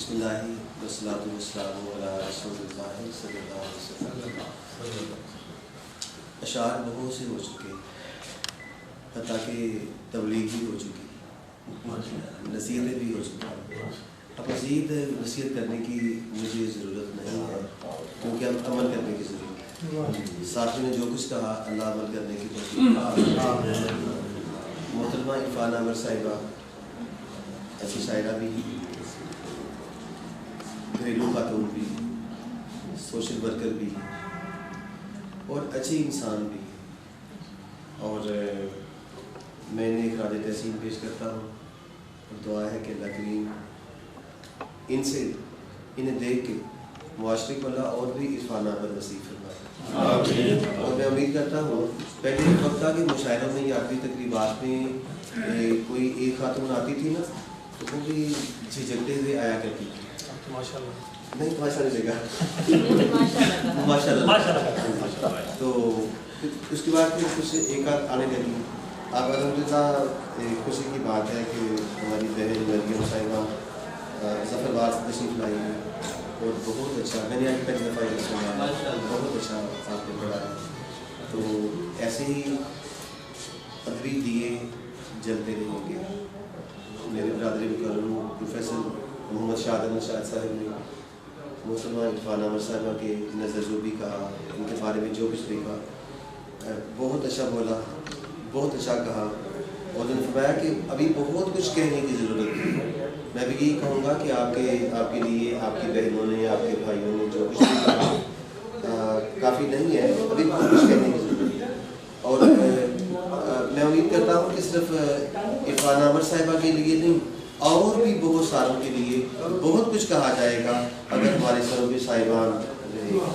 بسم اللہ والصلاۃ والسلام علی رسول اللہ صلی اللہ علیہ وسلم۔ اشعار بہت سے ہو چکے، حتیٰ کہ تبلیغ بھی ہو چکی، نصیحتیں بھی ہو چکی۔ اب مزید نصیحت کرنے کی مجھے ضرورت نہیں ہے، کیونکہ اب عمل کرنے کی ضرورت ہے۔ ساتھی نے جو کچھ کہا اللہ عمل کرنے کی توفیق۔ محترمہ عرفانہ عمر صاحبہ اچھی شاعرہ بھی، گھریلو خاتون بھی، سوشل ورکر بھی، اور اچھی انسان بھی، اور میں نے خراج تحسین پیش کرتا ہوں اور دعا ہے کہ اللہ کریم انہیں دیکھ کے معاشرے کو اللہ اور بھی عرفانہ پر نصیب فرمائے۔ اور میں امید کرتا ہوں، پہلے ایک وقت تھا کہ مشاعروں میں یا آخری تقریبات میں کوئی ایک خاتون آتی تھی نا تو وہ بھی جھجکتے ہوئے آیا کرتی تھی۔ نہیں ماشاء اللہ لگا، ماشاء اللہ۔ تو اس کے بعد پھر کچھ ایک آدھ آنے لگی۔ اب الحمدللہ خوشی کی بات ہے کہ ہماری بہن مریم صاحبہ ظفر بار سے تشریف لائی ہے اور بہت اچھا، میں نے آج پہلی دفعہ یہ سنا، بہت اچھا آپ نے پڑھا ہے۔ تو ایسے ہی ادبی دیے جلتے رہیں گے۔ میرے برادری مکرم پروفیسر محمد شاہد احمد شاہد صاحب نے محترمہ عرفانہ عمر صاحبہ کے نظر جو بھی کہا، ان کے بارے میں جو کچھ دیکھا، بہت اچھا بولا، بہت اچھا کہا، اور انہوں نے فرمایا کہ ابھی بہت کچھ کہنے کی ضرورت ہے۔ میں بھی یہی کہوں گا کہ آپ کے لیے آپ کی بہنوں نے، آپ کے بھائیوں نے جو کچھ بھی کہا کافی نہیں ہے، ابھی بہت کچھ کہنے کی ضرورت ہے۔ اور میں امید کرتا ہوں کہ صرف عرفانہ عمر صاحبہ کے لیے نہیں، اور بھی بہت ساروں کے لیے بہت کچھ کہا جائے گا اگر ہمارے سروں کے صاحبان رہے گا۔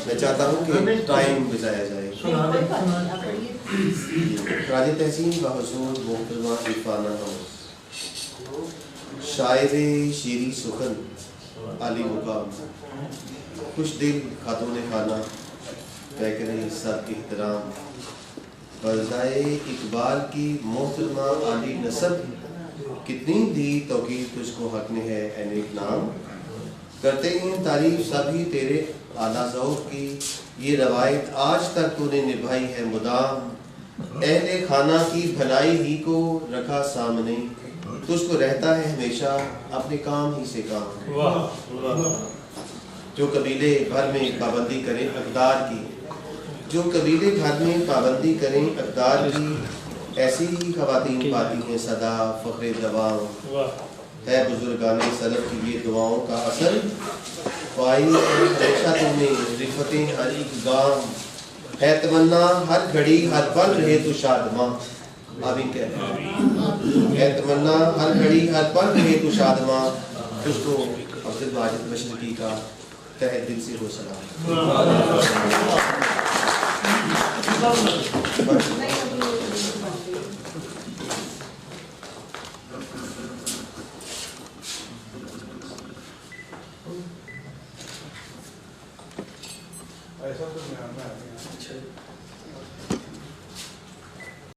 میں چاہتا ہوں کہ ٹائم بچایا جائے۔ خراج تحسین بحضور محترمہ عرفانہ شاعر شیریں سخن، عالی مقام، خوش دل خاتون خانہ، پیکرِ سب احترام، فضائے اقبال کی محترمہ عالی نسب، کتنی دی توقیر تجھ کو حق میں ہے اے نیک نام، کرتے ہیں تعریف سبھی تیرے اعلیٰ ذوق کی، یہ روایت آج تک تو نے نبھائی ہے مدام، اہل خانہ کی بھلائی ہی کو رکھا سامنے، تجھ کو رہتا ہے ہمیشہ اپنے کام ہی سے کام۔ جو قبیلے بھر میں پابندی کریں اقدار کی، جو قبیلے بھر میں پابندی کریں اقدار کی، ایسی ہی خواتین پاتی ہیں صدا فخر دوام، ہے بزرگان سلف کی یہ دعاؤں کا اثر، پائی ہمیشہ تم نے رفتیں ہر ایک گام، ہے تمنا ہر گھڑی ہر پل رہے تو شادماں، آمین کہتے ہیں، ہے تمنا ہر گھڑی ہر پل رہے تو شادماں، اس کو عبد الواجد مشرقی کا تہہ دل سے ہو سلام۔ ایسا تو